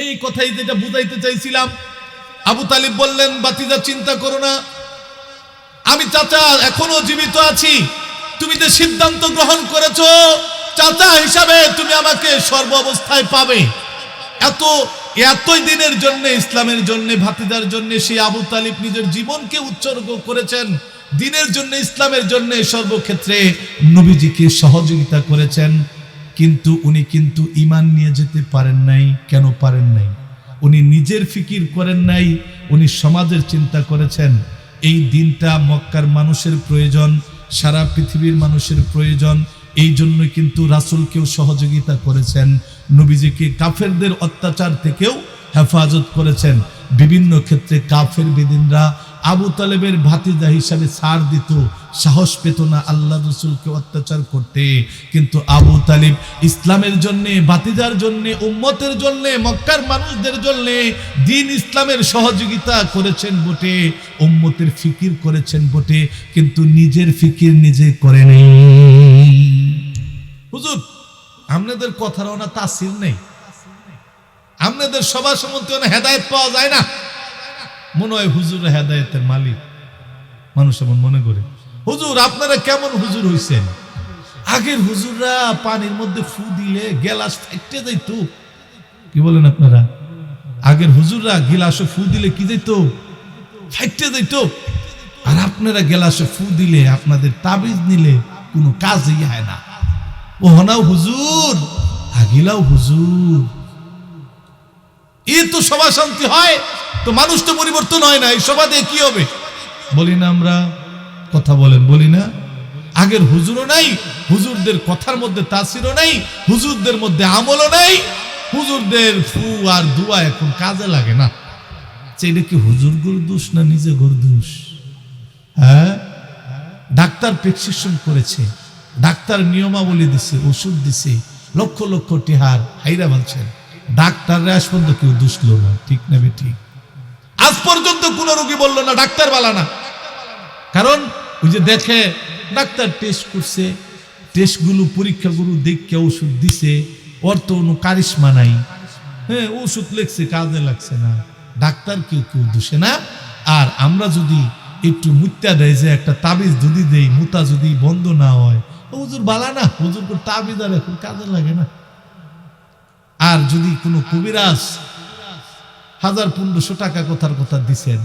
এই কথাই যেটা বুঝাইতে চাইছিলাম। আবু তালিব বললেন, বাতিজা চিন্তা করো না, আমি চাচা এখনো জীবিত আছি, তুমি যে সিদ্ধান্ত গ্রহণ করেছো চাচা হিসাবে তুমি আমাকে সর্ব অবস্থায় পাবে। এতই দিনের জন্য, ইসলামের জন্য, ভাতিজার জন্য সেই আবু তালিব নিজের জীবনকে উৎসর্গ করেছেন, দ্বীনের জন্য, ইসলামের জন্য সর্বক্ষেত্রে নবীজিকে সহযোগিতা করেছেন। কিন্তু উনি কিন্তু ঈমান নিয়ে যেতে পারেন নাই। কেন পারেন নাই? উনি নিজের ফিকির করেন নাই, উনি সমাজের চিন্তা করেছেন। এই দিনটা মক্কার মানুষের প্রয়োজন, সারা পৃথিবীর মানুষের প্রয়োজন। এই জন্য কিন্তু রাসূলকেও সহযোগিতা করেছেন, নবীজিকে কাফেরদের অত্যাচার থেকেও হেফাজত করেছেন। বিভিন্ন ক্ষেত্রে কাফের বেদিনরা আবু তালেবের ভাতিজা হিসাবে ছাড় দিত, সাহস পেত না আল্লাহ রাসূলকে অত্যাচার করতে। কিন্তু আবু তালিব ইসলামের জন্য, ভাতিজার জন্য, উম্মতের জন্য, মক্কার মানুষদের জন্য দ্বীন ইসলামের সহযোগিতা করেছেন বটে, উম্মতের ফিকির করেছেন বটে, কিন্তু নিজের ফিকির নিজে করেনি। হুজুর আপনাদের কথার না তাসির নেই, আপনাদের সভা সমিতি হেদায়েত পাওয়া যায় না, মনে হয় হুজুর হেদায়েতের মালিক। মানুষ এমন মনে করে। হুজুর আপনারা কেমন হুজুর হইছেন? আগের হুজুররা পানির মধ্যে ফু দিলে গেলাস ফাইটে যাইতো। কি বলেন আপনারা? আগের হুজুররা গিলাসে ফু দিলে কি যাইতো? ফাইটে যাইতো। আর আপনারা গেলাসে ফু দিলে, আপনাদের তাবিজ নিলে কোনো কাজই হয় না। ও হনাও হুজুর, আগিলাও হুজুর। এই তো সভা শান্তি হয়, তো মানুষ তো পরিবর্তন হয় না। এই সভা দিয়ে কি হবে? বলি না আমরা, কথা বলেন, বলি না? আগের হুজুরও নাই, হুজুরদের কথার মধ্যে তাসিরও নাই, হুজুরদের মধ্যে আমলও নাই, হুজুরদের ফু আর দুয়া এখন কাজে লাগে না। এটা কি হুজুর গুরু দোষ না নিজে গুরু দোষ? হ্যাঁ, ডাক্তার প্রেসক্রিপশন করেছে, ডাক্তার নিয়মাবলী দিছে, ওষুধ দিছে, লক্ষ লক্ষ টিহার হাইরা বলছেন, ডাক্তাররা আজ পর্যন্ত কেউ দুষলো না। ঠিক না বেঠিক? আজ পর্যন্ত কোন রোগী বললো না ডাক্তার বালা না। কারণ ওই যে দেখে ডাক্তার টেস্ট করছে, টেস্টগুলো পরীক্ষাগুলো দেখে ওষুধ দিছে, ওর তো কোনো কারিশমা নাই। হ্যাঁ, ওষুধ লেখছে, কাজে লাগছে না, ডাক্তার কেউ কেউ দোষে না। আর আমরা যদি একটু মুত্যা দেয়, যে একটা তাবিজ যদি দেই, মুতা যদি বন্ধ না হয়, হুজুর বালা না, হুজুর তাবিজ আর এখন কাজে লাগে না। আর যদি কোনো কবিরাজ 1000-1500 টাকা কথার কথা দিছেন,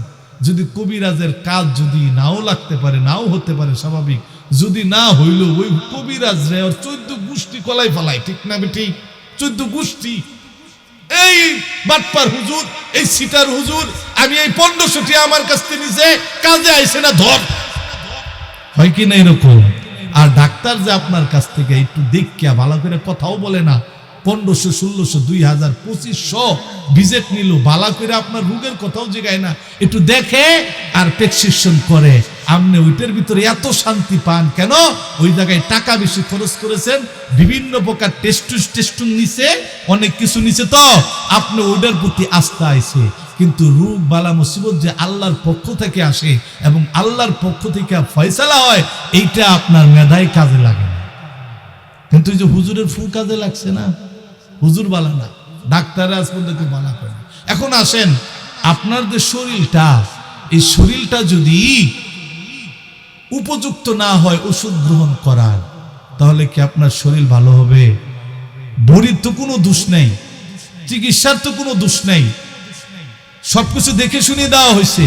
যদি কবিরাজের কাজ যদি নাও লাগতে পারে, নাও হতে পারে স্বাভাবিক, যদি না হইল ওই কবিরাজ রে 14 গোষ্ঠী কলাই ফেলাই। ঠিক না বেটি? 14 গোষ্ঠী। এই বাটপার হুজুর, এই সিটার হুজুর, আমি এই 1500টি আমার কাছ থেকে নিছে, কাজে আইছে না, ধর। হয় কি না এরকম? আর ডাক্তার যে আপনার কাছ থেকে একটু দেখিয়া ভালো করে কথাও বলে না, 1500, 1600, 2000, 2500 ভিজিট নিল, বালা করে আপনার রোগের কথাও জিগায় না, একটু দেখে আর প্রেসক্রিপশন করে। আপনি ওইটার ভিতরে এত শান্তি পান কেন? ওই জায়গায় টাকা বেশি খরচ করেছেন, বিভিন্ন প্রকার টেস্ট নিছে, অনেক কিছু নিছে, তো আপনি ওইটার প্রতি আস্থা আইছে। কিন্তু রোগ বালা মুসিবত যে আল্লাহর পক্ষ থেকে আসে এবং আল্লাহর পক্ষ থেকে ফয়সালা হয়, এইটা আপনার মেধায় কাজে লাগে না। কিন্তু এই যে হুজুরের ফু কাজে লাগছে না, হুজুর বালা না, ডাক্তাররা আজ পর্যন্ত বালা করে না। এখন আসেন, আপনার যে শরীরটা, এই শরীরটা যদি উপযুক্ত না হয় ওষুধ গ্রহণ করার, তাহলে কি আপনার শরীর ভালো হবে? বড়ির তো কোনো দোষ নেই, চিকিৎসার তো কোনো দোষ নেই, সবকিছু দেখে শুনে দেওয়া হয়েছে।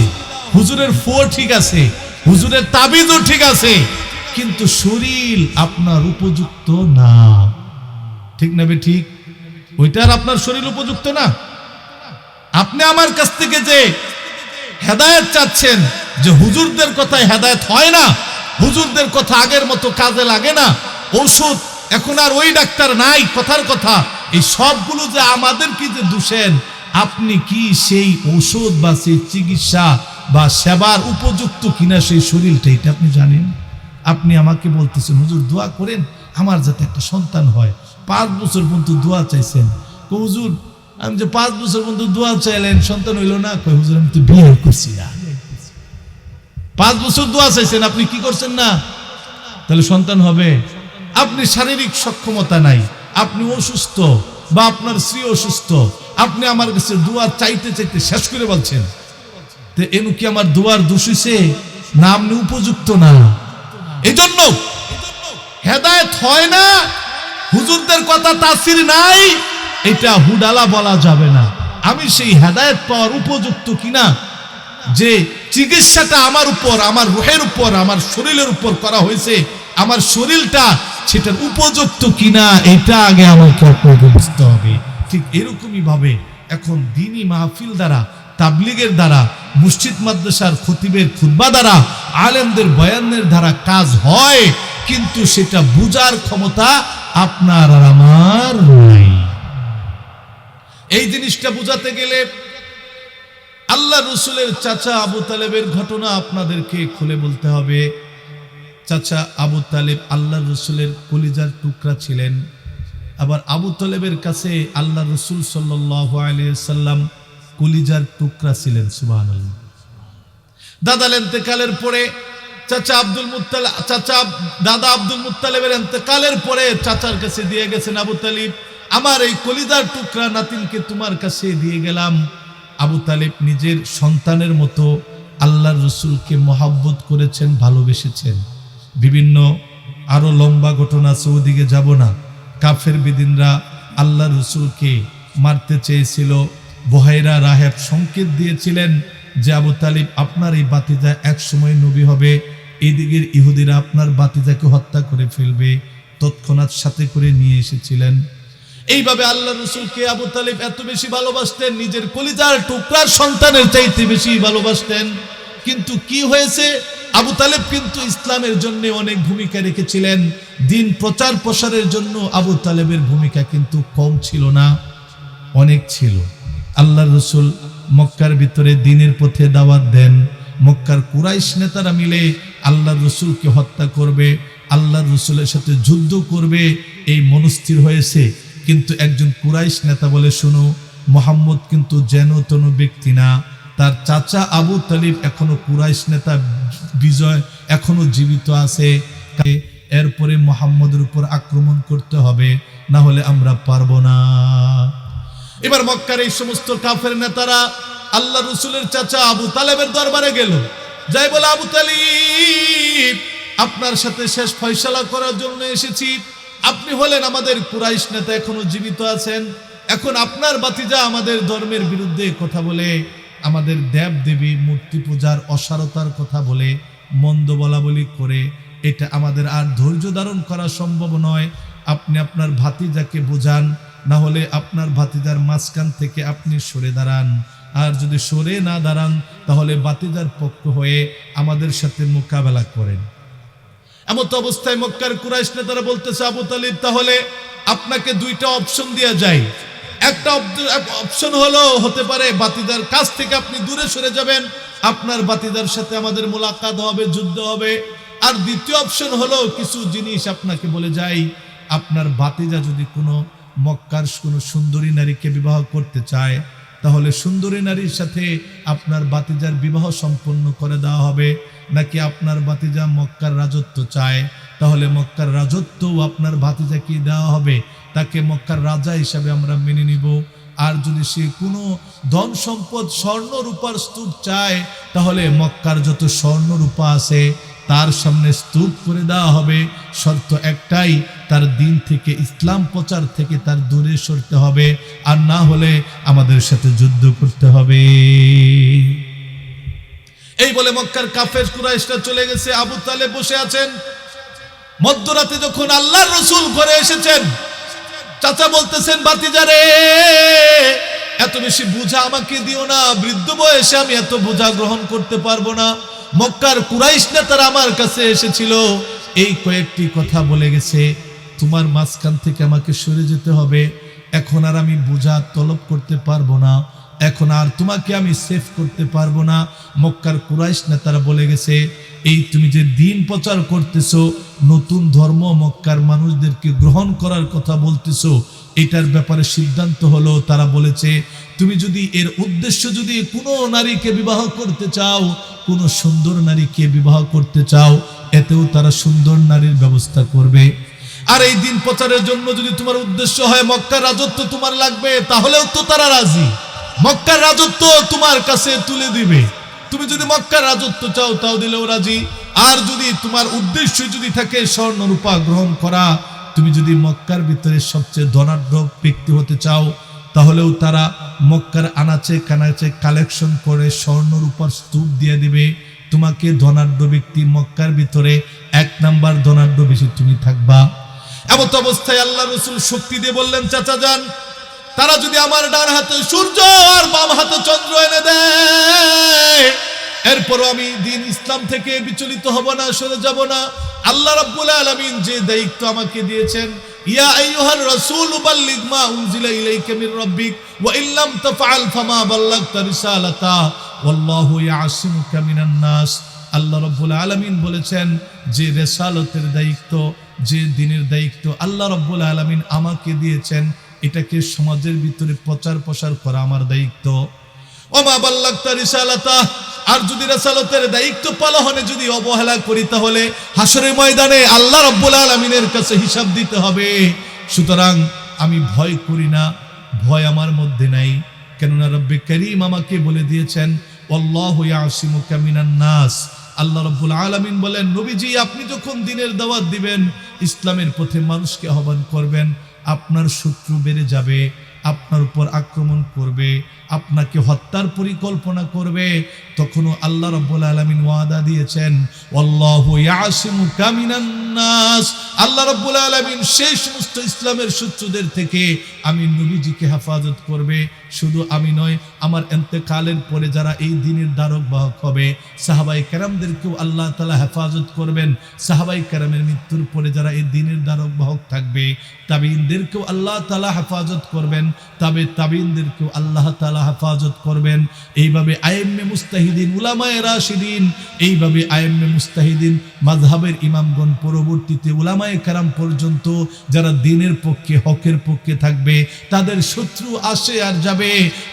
হুজুরের ফু ঠিক আছে, হুজুরের তাবিজও ঠিক আছে, কিন্তু শরীর আপনার উপযুক্ত না। ঠিক না বে ঠিক? ওইটার আপনার শরীর উপযুক্ত না। আপনি আমার কাছ থেকে যে হেদায়েত চাচ্ছেন, যে হুজুরদের কথায় হেদায়েত হয় না, হুজুরদের কথা আগের মতো কাজে লাগে না, ওষুধ এখন আর ওই ডাক্তার নাই, কথার কথা, এই সবগুলো যে আমাদের কি যে দোষেন, আপনি কি সেই ওষুধ বা সেই চিকিৎসা বা সেবার উপযুক্ত কিনা সেই শরীরটা, এটা আপনি জানেন? আপনি আমাকে বলতেছেন হুজুর দোয়া করেন আমার যাতে একটা সন্তান হয়, 5 বছর পর্যন্ত দোয়া চাইছেন। হুজুর আমি যে 5 বছর পর্যন্ত দোয়া চাইলেন, সন্তান হইল না। কই হুজুর আমি তো বিয়ে করছি না। 5 বছর দোয়া চাইছেন, আপনি কি করছেন না, তাহলে সন্তান হবে? আপনি শারীরিক সক্ষমতা নাই, আপনি অসুস্থ, বা আপনার স্ত্রী অসুস্থ, আপনি আমার কাছে দোয়া চাইতে চাইতে শেষ করে বলছেন, তো এনু কি আমার দোয়ার দোষ হইছে না আপনি উপযুক্ত না? এজন্য হেদায়েত হয় না, হুজুরদের কথা তাসির নাই, এটা হুডালা বলা যাবে না। আমি সেই হেদায়েত পাওয়ার উপযুক্ত কিনা, যে চিকিৎসাটা আমার উপর, আমার রুহের উপর, আমার শরীরের উপর করা হয়েছে, আমার শরীরটা সেটার উপযুক্ত কিনা, এটা আগে আমাকে বুঝতে হবে। ঠিক এরকমই ভাবে এখন দ্বীনি মাহফিল দ্বারা, তাবলিগের দ্বারা, মসজিদ মাদ্রাসার খতিবের খুতবা দ্বারা, আলেমদের বয়ানের দ্বারা কাজ হয়, কিন্তু সেটা বুঝার ক্ষমতা আপনার আর আমার নাই। এই জিনিসটা বুঝাতে গেলে আল্লাহ রসুলের চাচা আবু তালেবের ঘটনা আপনাদেরকে খুলে বলতে হবে। চাচা আবু তালেব আল্লাহ রসুলের কলিজার টুকরা ছিলেন। আবার আবু তালেবের কাছে আল্লাহ রসুল সাল্লাল্লাহু আলাইহি সাল্লাম কলিজার টুকরা ছিলেন। সুবহানাল্লাহ। দাদার ইন্তেকালের পরে দাদা আব্দুল মুত্তালিবের ইন্তেকালের পরে চাচার কাছে দিয়ে গেছেন আবু তালিব, আমার এই কলিজার টুকরা নাতিনকে তোমার কাছে দিয়ে গেলাম। আবু তালিব নিজের সন্তানের মতো আল্লাহর রসুলকে মহাব্বত করেছেন, ভালোবেসেছেন। বিভিন্ন আরো লম্বা ঘটনা, সৌদিকে যাব না। কাফের বিদিনরা আল্লাহর রসুলকে মারতে চেয়েছিল। বুহাইরা রাহেব সংকেত দিয়েছিলেন যে আবু তালিব আপনার এই বাতিজা এক সময় নবী হবে, এদিকের ইহুদিরা আপনার বাতিজাকে হত্যা করে ফেলবে। তৎক্ষণাৎ সাথে করে নিয়ে এসেছিলেন। এইভাবে আল্লাহ রসুলকে আবু তালিব এত বেশি ভালোবাসতেন, নিজের কলিজার টুকরার সন্তানের চাইতে বেশি ভালোবাসতেন। কিন্তু কি হয়েছে, আবু তালেব কিন্তু ইসলামের জন্য অনেক ভূমিকা রেখেছিলেন। দিন প্রচার প্রসারের জন্য আবু তালেবের ভূমিকা কিন্তু কম ছিল না, অনেক ছিল। আল্লাহর রসুল মক্কার ভিতরে দ্বীনের পথে দাওয়াত দেন। মক্কার কুরাইশ নেতারা মিলে আল্লাহর রসুলকে হত্যা করবে, আল্লাহর রসুলের সাথে যুদ্ধ করবে, এই মনস্থির হয়েছে। কিন্তু একজন কুরাইশ নেতা বলে, শোনো, মুহাম্মদ কিন্তু যেন তেন ব্যক্তি না, তার চাচা আবু তালিব এখনো কুরাইশ নেতা বিজয় এখনো জীবিত আছে, এরপরে মুহাম্মদের উপর আক্রমণ করতে হবে, না হলে আমরা পারবো না। এবার মক্কার এই সমস্ত কাফের নেতারা আল্লাহ রসুলের চাচা আবু তালেবের দরবারে গেল, যাই বলে, আবু তালিব আপনার সাথে শেষ ফয়সালা করার জন্য এসেছি। আপনি হলেন আমাদের কুরাইশ নেতা, এখনো জীবিত আছেন। এখন আপনার বাতিজা আমাদের ধর্মের বিরুদ্ধে কথা বলে, আমাদের দেব দেবী মূর্তি পূজার অসারতার কথা বলে, মন্দ বলা বলি করে, এটা আমাদের আর ধৈর্য ধারণ করা সম্ভব নয়। আপনি আপনার ভাতিজাকে বোঝান, না হলে আপনার ভাতিজার মাঝখান থেকে আপনি সরে দাঁড়ান। আর যদি সরে না দাঁড়ান তাহলে ভাতিজার পক্ষ হয়ে আমাদের সাথে মোকাবেলা করেন। এমত অবস্থায় মক্কার কুরাইশ নেতারা বলতেছে, আবু তালিব তাহলে আপনাকে দুইটা অপশন দেয়া যায়। একটা অপশন হলো, হতে পারে বাতিদার কাছ থেকে আপনি দূরে সরে যাবেন, আপনার বাতিদার সাথে আমাদের মোলাকাত হবে, যুদ্ধ হবে। আর দ্বিতীয় অপশন হলো, কিছু জিনিস আপনাকে বলে যাই, আপনার বাতিজা যদি কোনো মক্কার কোনো সুন্দরী নারীকে বিবাহ করতে চায়, তাহলে সুন্দরী নারীর সাথে আপনার বাতিজার বিবাহ সম্পন্ন করে দেওয়া হবে। নাকি আপনার ভাতিজা মক্কার রাজত্ব চায়, তাহলে মক্কার রাজত্বও আপনার ভাতিজাকে দেওয়া হবে, তাকে মক্কার রাজা হিসাবে আমরা মেনে নিব। আর যদি সে কোনো ধন সম্পদ স্বর্ণ রূপার স্তূপ চায়, তাহলে মক্কার যত স্বর্ণ রূপা আছে তার সামনে স্তূপ করে দেওয়া হবে। শর্ত একটাই, তার দিন থেকে, ইসলাম প্রচার থেকে তার দূরে সরতে হবে, আর না হলে আমাদের সাথে যুদ্ধ করতে হবে। এই বলে মক্কার কাফের কুরাইশরা চলে গেছে। আবু তালেব বসে আছেন। মধ্যরাতে যখন আল্লাহর রাসূল ঘরে এসেছেন, চাচা বলতেছেন, ভাতিজারে এত বেশি বোঝা আমাকে দিও না, বৃদ্ধ বয়সে আমি এত বোঝা গ্রহণ করতে পারবো না। মক্কার কুরাইশ নেতারা আমার কাছে এসেছিল, এই কয়েকটি কথা বলে গেছে, তোমার মাঝখান থেকে আমাকে সরে যেতে হবে। এখন আর আমি বোঝা তলব করতে পারবো না, এখন আর তোমাকে আমি সেভ করতে পারবো না। মক্কার কুরাইশ নেতারা বলে গেছে, এই তুমি যে দিন প্রচার করতেছো, নতুন ধর্ম মক্কার মানুষদেরকে গ্রহণ করার কথা বলতেছো, এটার ব্যাপারে সিদ্ধান্ত হলো, তারা বলেছে তুমি যদি এর উদ্দেশ্য যদি কোনো নারীকে বিবাহ করতে চাও, কোনো সুন্দর নারীকে বিবাহ করতে চাও, এতেও তারা সুন্দর নারীর ব্যবস্থা করবে। আর এই দিন প্রচারের জন্য যদি তোমার উদ্দেশ্য হয় মক্কার রাজত্ব তোমার লাগবে, তাহলেও তো তারা রাজি, মক্কার রাজত্ব তোমার কাছে তুলে দিবে। তুমি যদি মক্কার রাজত্ব চাও তাও দিলেও রাজি। আর যদি তোমার উদ্দেশ্য যদি থাকে স্বর্ণ রূপা গ্রহণ করা, তুমি যদি মক্কার ভিতরে সবচেয়ে ধনাঢ্য ব্যক্তি হতে চাও, তাহলেও তারা মক্কার আনাচে কানাচে কালেকশন করে স্বর্ণ রূপার স্তূপ দিয়ে দিবে। তোমাকে ধনাঢ্য ব্যক্তি মক্কার ভিতরে 1 নাম্বার ধনাঢ্য বেশি তুমি থাকবা। এমত অবস্থায় আল্লাহ রাসূল শক্তি দিয়ে বললেন, চাচা যান, তারা যদি আমার ডান হাতে সূর্য আর বাম হাতে চন্দ্র এনে দেয়, এরপরও আমি দ্বীন ইসলাম থেকে বিচলিত হব না, সরে যাব না। আল্লাহ রাব্বুল আলামিন যে দায়িত্ব আমাকে দিয়েছেন, ইয়া আইয়ুহার রাসূল বাল্লিগ মা উনজিলা ইলাইকা মির রাব্বিক ওয়া ইল্লাম তাফআল ফামা বাল্লাগতা রিসালাতা ওয়াল্লাহু ইয়াসিমুকা মিনান নাস। আল্লাহ রাব্বুল আলামিন বলেছেন যে রিসালাতের দায়িত্ব, যে দ্বীনের দায়িত্ব আল্লাহ রাব্বুল আলামিন আমাকে দিয়েছেন, এটাকে সমাজের ভিতরে প্রচার প্রসার করা আমার দায়িত্ব। ওমা বাল্লাগতা রিসালাতা, আর যদি রিসালাতের দায়িত্ব পালনে যদি অবহেলা করি, তাহলে হাসরের ময়দানে আল্লাহ রাব্বুল আলামিনের কাছে হিসাব দিতে হবে। সুতরাং আমি ভয় করি না, ভয় আমার মধ্যে নাই, কেননা রব্বে করিম আমাকে বলে দিয়েছেন আল্লাহু ইয়াসিমুকা মিনান নাস। আল্লাহ রাব্বুল আলামিন বলেন, নবীজি আপনি যখন দ্বীনের দাওয়াত দিবেন, ইসলামের পথে মানুষকে আহ্বান করবেন, আপনার শত্রু বেড়ে যাবে, আপনার উপর আক্রমণ করবে, আপনাকে হত্যার পরিকল্পনা করবে, তখনও আল্লাহ রাব্বুল আলামিন ওয়াদা দিয়েছেন আল্লাহু ইয়াসিমুকা মিনান নাস। আল্লাহ রাব্বুল আলামিন সেই সমস্ত ইসলামের শত্রুদের থেকে আমি নবীজিকে হেফাজত করবে। শুধু আমি নয়, আমার ইন্তেকালের পরে যারা এই দ্বীনের ধারক বাহক হবে, সাহাবায়ে কেরামদেরকেও আল্লাহ তাআলা হেফাজত করবেন। সাহাবায়ে কেরামের মৃত্যুর পরে যারা এই দ্বীনের ধারক বাহক থাকবে, তাবিঈনদেরকেও আল্লাহ তাআলা হেফাজত করবেন, তাবিঈনদেরকেও আল্লাহ তাআলা হেফাজত করবেন। এইভাবে আইম্মে মুস্তাহিদিন, উলামায়ে রাশিদিন, এইভাবে আইম্মে মুস্তাহিদিন মাযহাবের ইমামগণ পরবর্তীতে উলামায়ে কেরাম পর্যন্ত যারা দ্বীনের পক্ষে, হকের পক্ষে থাকবে, তাদের শত্রু আসে আর যাবে,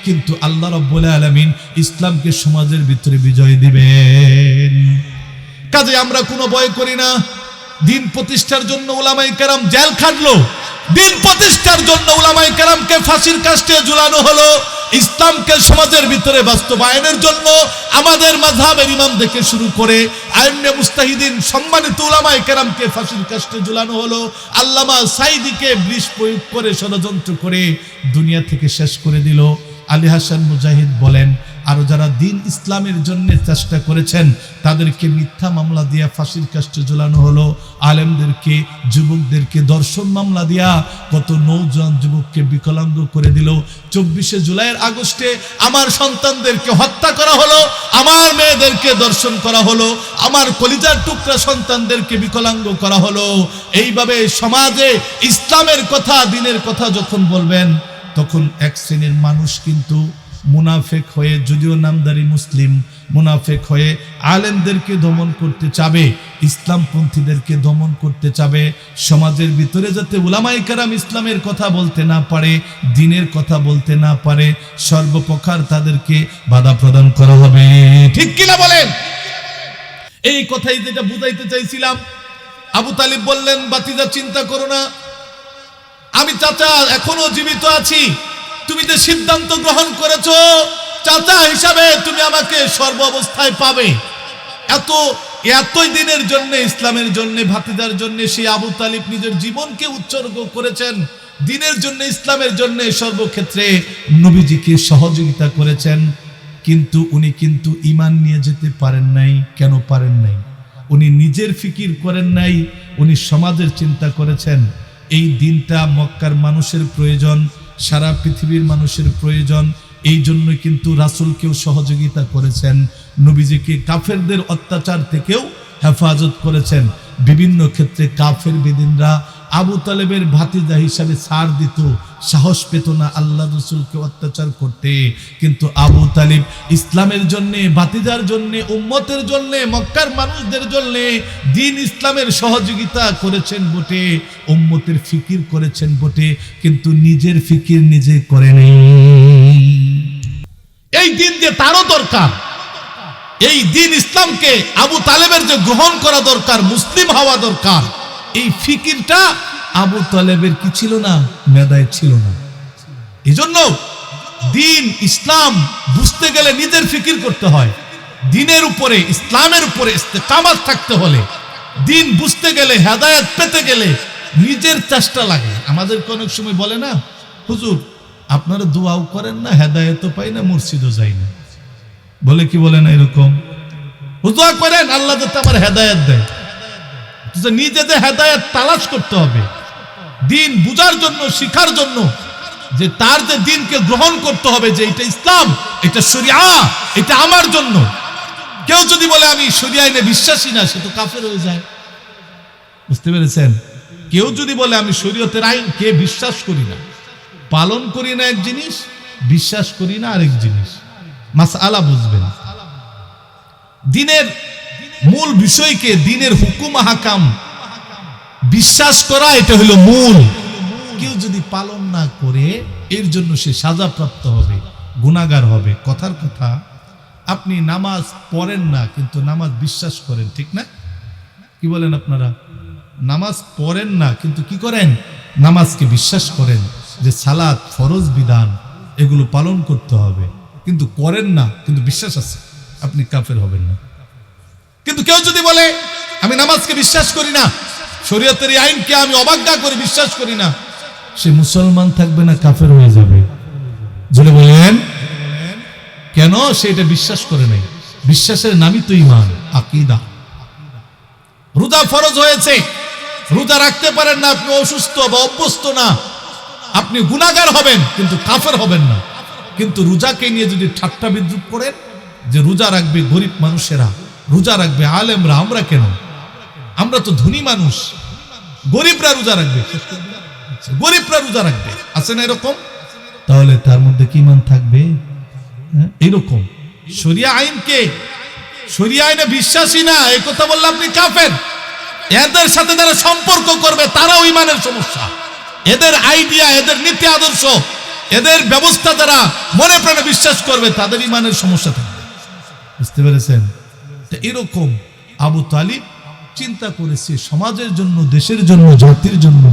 কিন্তু আল্লাহ রাব্বুল আলামিন ইসলামকে সমাজের ভিতরে বিজয় দিবেন। কাজে আমরা কোনো ভয় করি না। দ্বীন প্রতিষ্ঠার জন্য উলামায়ে কেরাম জেল খাটলো, দ্বীন প্রতিষ্ঠার জন্য উলামায়ে কেরামকে ফাঁসির কাস্টে ঝুলানো হলো। ইসলামকে সমাজের ভিতরে বাস্তবায়নের জন্য আমাদের মাযহাবের ইমাম থেকে শুরু করে আইম্মে মুস্তাহিদিন সম্মানিত উলামায়ে কেরামকে ফাঁসির কাস্টে ঝুলানো হলো। আল্লামা সাঈদীকে বিষ প্রয়োগ করে, ষড়যন্ত্র করে দুনিয়া থেকে শেষ করে দিল। আলী হাসান মুজাহিদ বলেন, আর যারা দ্বীন ইসলামের জন্য চেষ্টা করেছেন তাদেরকে মিথ্যা মামলা দিয়া ফাঁসির কাস্টে ঝুলানো হলো। আলেমদেরকে, যুবকদেরকে দর্শন মামলা দিয়া কত নওজোয়ান যুবককে বিকলাঙ্গ করে দিল। 24শে জুলাইয়ের আগস্টে আমার সন্তানদেরকে হত্যা করা হলো, আমার মেয়েদেরকে দর্শন করা হলো, আমার কলিজার টুকরা সন্তানদেরকে বিকলাঙ্গ করা হলো। এইভাবে সমাজে ইসলামের কথা, দ্বীনের কথা যখন বলবেন, তখন এক শ্রেণীর মানুষ কিন্তু মুনাফেক হয়ে, যদিও নামদারি মুসলিম, মুনাফেক হয়ে আলেমদেরকে দমন করতে চাবে, ইসলামপন্থীদেরকে দমন করতে চাবে। সমাজের ভিতরে যাতে উলামায়ে কেরাম ইসলামের কথা বলতে না পারে, দ্বীনের কথা বলতে না পারে, সর্বপ্রকার তাদেরকে বাধা প্রদান করা হবে। ঠিক কিনা বলেন? এই কথাই যেটা বুঝাইতে চাইছিলাম। আবু তালিব বললেন, বাতিজা চিন্তা করো না, আমি চাচা এখনো জীবিত আছি, তুমি যে সিদ্ধান্ত গ্রহণ করেছো চাচা হিসাবে তুমি আমাকে সর্ব অবস্থায় পাবে। এতই দিনের জন্য, ইসলামের জন্য, ভাতিজার জন্য সেই আবু তালিব নিজের জীবনকে উৎসর্গ করেছেন, দ্বীনের জন্য, ইসলামের জন্য সর্বক্ষেত্রে নবীজিকে সহযোগিতা করেছেন। কিন্তু উনি কিন্তু ঈমান নিয়ে যেতে পারেন নাই। কেন পারেন নাই? উনি নিজের ফিকির করেন নাই, উনি সমাজের চিন্তা করেছেন। এই দিনটা মক্কার মানুষের প্রয়োজন, সারা পৃথিবীর মানুষের প্রয়োজন। এই জন্য কিন্তু রাসূলকেও সহযোগিতা করেছেন, নবীজিকে কাফেরদের অত্যাচার থেকেও হেফাজত করেছেন। বিভিন্ন ক্ষেত্রে কাফের বেদিনরা আবু তালেবের ভাতিজা হিসাবে ছাড় দিত, সাহস পেত না আল্লাহ রাসূলকে অত্যাচার করতে। কিন্তু আবু তালিব ইসলামের জন্যে, ভাতিজার জন্যে, উম্মতের জন্যে, মক্কার মানুষদের জন্যে দ্বীন ইসলামের সহযোগিতা করেছেন বটে, উম্মতের ফিকির করেছেন বটে, কিন্তু নিজের ফিকির নিজে করেনি। এই দিন যে তারও দরকার, এই দ্বীন ইসলামকে আবু তালেবের যে গ্রহণ করা দরকার, মুসলিম হওয়া দরকার, এই ফিকিরটা আবু তালেবের কি ছিল না? মেধায় ছিল না। এজন্য দিন ইসলাম বুঝতে গেলে নিজের ফিকির করতে হয়। দিনের উপরে, ইসলামের উপরে ইস্তেকামাত থাকতে হলে, দিন বুঝতে গেলে, হেদায়েত পেতে গেলে নিজের চেষ্টা লাগে। আমাদেরকে অনেক সময় বলে না, হুজুর আপনারা দোয়াও করেন না, হেদায়েতও পাই না, মসজিদও যাই না। বলে কি বলে না এরকম? দোয়া করেন আল্লাহ যাতে আমার হেদায়েত দেয়। নিজেদের হেদায়েত তালাশ করতে হবে, দিন বুঝার জন্য, শিখার জন্য, যে তার যে দিনকে গ্রহণ করতে হবে, যে এটা ইসলাম, এটা শরিয়া, এটা আমার জন্য। কেউ যদি বলে আমি শরিয়া আইনে বিশ্বাসী না, সে তো কাফের হয়ে যায়। বুঝতে পেরেছেন? কেউ যদি বলে আমি শরীয়তের আইনকে বিশ্বাস করি না, পালন করি না এক জিনিস, বিশ্বাস করি না আরেক জিনিস। মাসআলা বুঝবেন, দিনের মূল বিষয়কে, দিনের হুকুম আহকাম বিশ্বাস করা, এটা হলো মূল। কেউ যদি পালন না করে এর জন্য সে সাজাপ্রাপ্ত হবে, গুনাহগার হবে। কথার কথা, আপনি নামাজ পড়েন না কিন্তু নামাজ বিশ্বাস করেন, ঠিক না? কি বলেন আপনারা? নামাজ পড়েন না কিন্তু কি করেন? নামাজকে বিশ্বাস করেন যে সালাত ফরজ বিধান, এগুলো পালন করতে হবে, কিন্তু করেন না, কিন্তু বিশ্বাস আছে, আপনি কাফের হবেন না। কিন্তু কেউ যদি বলে আমি নামাজকে বিশ্বাস করি না, শরীয়তের এই আইনকে আমি অবজ্ঞা করি, বিশ্বাস করি না, সে মুসলমান থাকবে না, কাফের হয়ে যাবে। যদি বলেন কেন? সে এটা বিশ্বাস করে নাই। বিশ্বাসের নামই তো ঈমান, আকীদা। রোজা ফরজ হয়েছে, রোজা রাখতে পারেন না, আপনি অসুস্থ বা অভ্যস্ত না, আপনি গুনাহগার হবেন কিন্তু কাফের হবেন না। কিন্তু রোজাকে নিয়ে যদি ঠাট্টা বিদ্রুপ করেন, যে রোজা রাখবে গরিব মানুষেরা, রোজা রাখবে আলেমরা, আমরা কেন? আমরা তো ধনী মানুষ, গরিবরা রোজা রাখবে, গরিবরা রোজা রাখবে, আছে না এরকম? তাহলে তার মধ্যে কি ঈমান থাকবে? এইরকম শরিয়া আইনকে, শরিয়া আইনে বিশ্বাসী না, এই কথা বললে আপনি কাফের। এদের সাথে যারা সম্পর্ক করবে তারাও ঈমানের সমস্যা। এদের আইডিয়া, এদের নীতি আদর্শ, এদের ব্যবস্থা যারা মনে প্রাণে বিশ্বাস করবে, তাদের ঈমানের সমস্যা থাকবে। বুঝতে পেরেছেন? এরকম আবু তালিব চিন্তা করেছে সমাজের জন্য, দেশের জন্য, জাতির জন্য,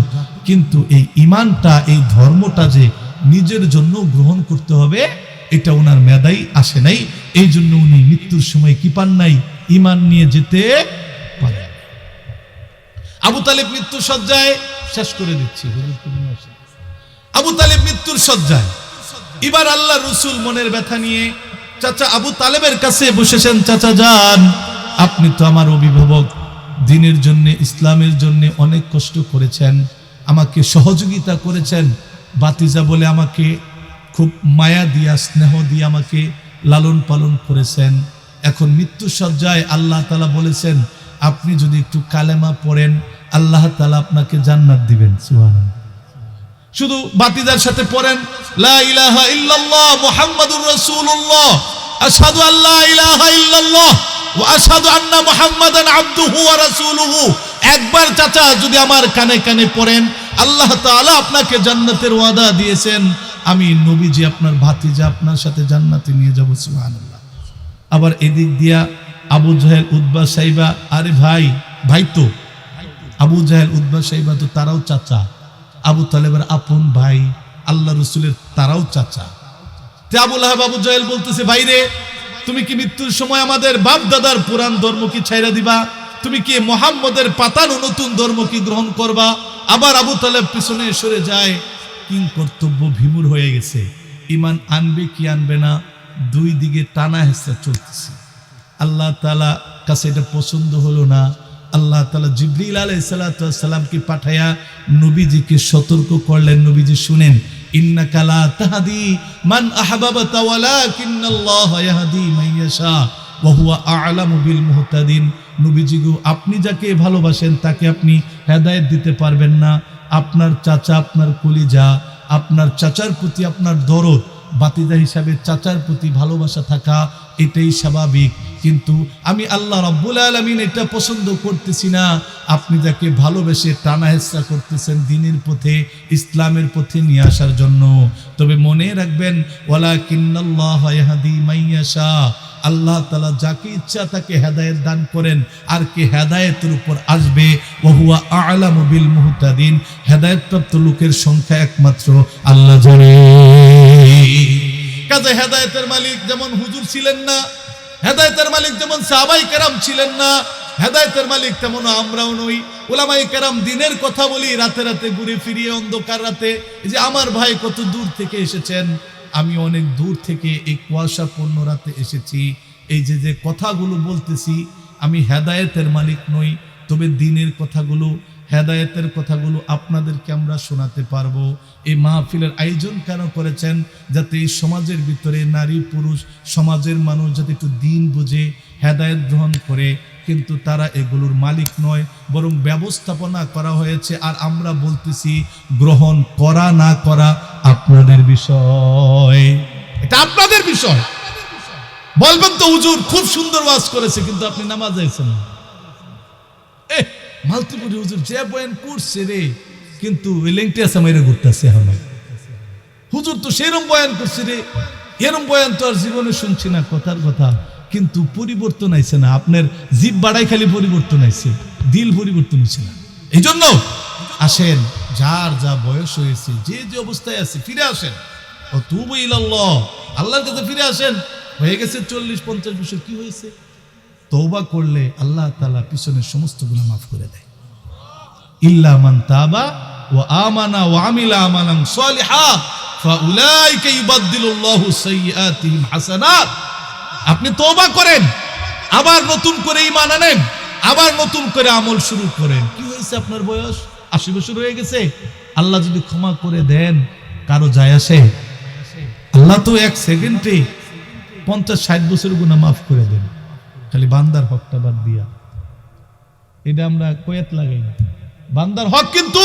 কিন্তু এই ঈমানটা, এই ধর্মটা যে নিজের জন্য গ্রহণ করতে হবে, এটা ওনার মেধাই আসে নাই। এই জন্য উনি মৃত্যুর সময় কি পান নাই? ঈমান নিয়ে যেতে পারেন। আবু তালিব মৃত্যুর শয্যায়, শেষ করে দিচ্ছি, আবু তালিব মৃত্যুর শয্যায়, এবার আল্লাহ রসুল মনের ব্যথা নিয়ে চাচা আবু তালেবের কাছে বসেছেন। চাচা যান, আপনি তো আমার অভিভাবক, দ্বীনের জন্য, ইসলামের জন্য অনেক কষ্ট করেছেন, আমাকে সহযোগিতা করেছেন, বাতিজা বলে আমাকে খুব মায়া দিয়া, স্নেহ দিয়ে আমাকে লালন পালন করেছেন। এখন মৃত্যু সজ্জায় আল্লাহ তাআলা বলেছেন, আপনি যদি একটু কালেমা পড়েন, আল্লাহ তাআলা আপনাকে জান্নাত দিবেন। সুবহানাল্লাহ। শুধু বাতিজার সাথে পড়েন, লা ইলাহা ইল্লাল্লাহ মুহাম্মাদুর রাসূলুল্লাহ, আশহাদু আল্লা ইলাহা ইল্লাল্লাহ ওয়া আশহাদু আন্না মুহাম্মাদান আবদুহু ওয়া রাসূলুহু। একবার চাচা যদি আমার কানে কানে পড়েন, আল্লাহ তাআলা আপনাকে জান্নাতের ওয়াদা দিয়েছেন, আমি নবীজি আপনার ভাতিজা, আপনার সাথে জান্নাতে নিয়ে যাব। সুবহানাল্লাহ। আবার এদিক দিয়া আবু জাহেল, উতবা, সাইবা, আরে ভাই, ভাই তো আবু জাহেল, উতবা, সাইবা তো তারাও চাচা, আবু তালেবের আপন ভাই, আল্লাহ রসুলের তারাও চাচা। তে আবু লাহাব, আবু জাহেল বলতেছে, ভাই রে, তুমি কি মৃত্যুর সময় আমাদের বাপ দাদার পুরান ধর্ম কি ছাইরা দিবা? তুমি কি মুহাম্মদের পাতানো নতুন ধর্ম কি গ্রহণ করবা? আবার আবু তালেব পিছনে সরে যায়, কিং কর্তব্য ভীমুর হয়ে গেছে, ঈমান আনবে কি আনবে না, দুই দিকে টানা হেঁচড়া চলতেছে। আল্লাহ তাআলা কাছে এটা পছন্দ হলো না। আল্লাহ তাআলা জিবরিল আলাইহিস সালাতু ওয়াস সালামকে পাঠায়া নবীজিকে সতর্ক করলেন, নবীজি শুনেন, ইন্নাকা লা তাহদি মান আহবাবতা ওয়ালাকিন্নাল্লাহা ইয়াহদি মান ইয়াশা ওয়া হুয়া আ'লামু বিল মুহতাদিন। নবীজি গো, আপনি যাকে ভালোবাসেন তাকে আপনি হেদায়েত দিতে পারবেন না। আপনার চাচা, আপনার কলিজা, আপনার চাচার প্রতি আপনার দরদ, বাতিজা হিসাবে চাচার প্রতি ভালোবাসা থাকা, এটাই স্বাভাবিক। কিন্তু আমি আল্লাহ রাব্বুল আলামিন এটা পছন্দ করতেছি না, আপনি যাকে ভালোবেসে টানা হেঁচড়া করতেছেন দ্বীনের পথে, ইসলামের পথে নিয়ে আসার জন্য। তবে মনে রাখবেন, ওয়ালাকিন্নাল্লাহা ইয়াহদি মান ইয়াশা, আল্লাহ তাআলা যাকে ইচ্ছা তাকে হেদায়েত দান করেন, আর কে হেদায়েতের উপর আসবে ওয়া হুয়া আ'লামু বিল মুহতাদিন, হেদায়েতপ্রাপ্ত লোকের সংখ্যা একমাত্র আল্লাহ জানে। কাজে হেদায়েতের মালিক যেমন হুজুর ছিলেন না, হেদায়েতের মালিক যেমন সাহাবায়ে কেরাম ছিলেন না, হেদায়েতের মালিক তেমন আমরাও নই। উলামায়ে কেরাম দিনের কথা বলি রাতে রাতে ঘুরে ফিরিয়ে অন্ধকার রাতে। এই যে আমার ভাই কত দূর থেকে এসেছেন, আমি অনেক দূর থেকে এই কুয়াশাপূর্ণ রাতে এসেছি। এই যে যে কথাগুলো বলতেছি, আমি হেদায়েতের মালিক নই, তবে দিনের কথাগুলো, হেদায়েতের কথাগুলো আপনাদেরকে আমরা শোনাতে পারবো। এই মাহফিলের আয়োজন কেন করেছেন? যাতে এই সমাজের ভিতরে নারী পুরুষ সমাজের মানুষ যাতে একটু দিন বুঝে হেদায়েত গ্রহণ করে, কিন্তু তারা এগুলোর মালিক নয়, বরং ব্যবস্থাপনা করা হয়েছে। আর আমরা বলতেছি গ্রহণ করা না করা আপনাদের বিষয়, এটা আপনাদের বিষয়। বলবেন তো হুজুর খুব সুন্দর ওয়াজ করেছে, কিন্তু আপনি নামাজ যাইছেন না। মালতিপুরি হুজুর যে বয়ান করছে রে, কিন্তু লেংটি আছে মাইরে ঘুরতেছে। হুজুর তো সেরম বয়ান করছে রে, এরম বয়ান তো আর জীবনে শুনছি না, কথার কথা। কিন্তু পরিবর্তন আইছে না, আপনার জিভ বাড়াই খালি পরিবর্তন আইছে, দিল পরিবর্তন হচ্ছে না। এই জন্য আসেন, যার যা বয়স হয়েছে, যে যে অবস্থায় আছে, ফিরে আসেন। ও তুবু ইলাল্লাহ, আল্লাহর কাছে ফিরে আসেন। হয়ে গেছে 40-50 বছর, কি হয়েছে? তওবা করলে আল্লাহ তাআলা পিছনের সমস্ত গুনাহ মাফ করে দেয়। ইল্লা মান তাবা ওয়া আমানা ওয়া আমিলা আমালান সালিহা ফাউলাইকা ইউবাদদিলুল্লাহু সাইয়্যাতিহিম হাসানাত। আপনি তওবা করেন, আবার নতুন করে ঈমান আনেন, আবার নতুন করে আমল শুরু করেন। কি হয়েছে? আপনার বয়স 80 বছর হয়ে গেছে, আল্লাহ যদি ক্ষমা করে দেন কারো যায় আসে? আল্লাহ তো এক সেকেন্ডে 50-60 বছর গুনাহ মাফ করে দেন, খালি বান্দার হকটা বাদ দিয়া। এটা আমরা কয়াত লাগাই না, বান্দার হক কিন্তু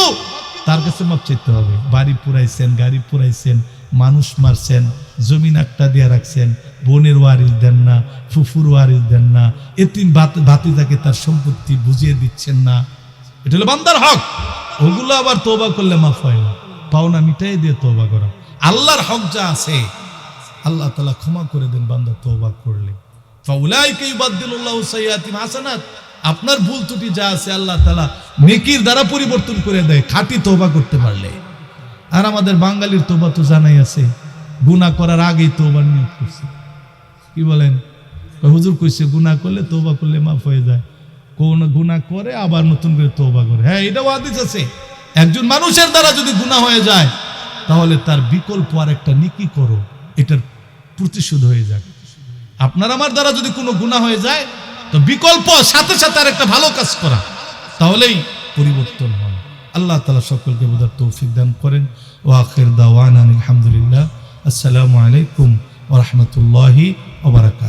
তার কাছে মাপ চাইতে হবে। বাড়ি পুরাইছেন, গাড়ি পুরাইছেন, মানুষ মারছেন, জমিন একটা দিয়ে রাখছেন, বোনের ওয়ারিস দেন না, ফুফুর ওয়ারিস দেন না, এতিম ভাতিজাকে তার সম্পত্তি বুঝিয়ে দিচ্ছেন না, এটা হলো বান্দার হক। ওগুলো আবার তওবা করলে মাফ হয় না, পাওনা মিটাই দিয়ে তওবা করা। আল্লাহর হক যা আছে আল্লাহ তাআলা ক্ষমা করে দেন বান্দা তওবা করলে। ফাউলাইকা ইউবাদদিলুল্লাহু সাইয়্যাতিহিম হাসানাত। আপনার ভুল ত্রুটি যা আছে আল্লাহ তাআলা নেকির দ্বারা পরিবর্তন করে দেয়, খাঁটি তওবা করতে পারলে। আর আমাদের বাঙালির তওবা তো জানাই আছে, গুনাহ করার আগেই তওবার নিয়ত করছে। কি বলেন? হুজুর কইছে গুনাহ করলে, তওবা করলে মাফ হয়ে যায়। কোন গুনাহ করে আবার নতুন করে তওবা করে। হ্যাঁ, এটাও হাদিস আছে, একজন মানুষের দ্বারা যদি গুনাহ হয়ে যায় তাহলে তার বিকল্প আর একটা নেকি করো, এটার প্রতিশোধ হয়ে যায়। আপনার আমার দ্বারা যদি কোনো গুনাহ হয়ে যায়, তো বিকল্প সাথে সাথে আর একটা ভালো কাজ করা, তাহলেই পরিবর্তন হয়। আল্লাহ তাআলা সকলকে বোঝার তৌফিক দান করেন। ওয়া আখির দাওয়ানা আলহামদুলিল্লাহ। আসসালামু আলাইকুম ওয়া রাহমাতুল্লাহি ওয়া বারাকাতুহু।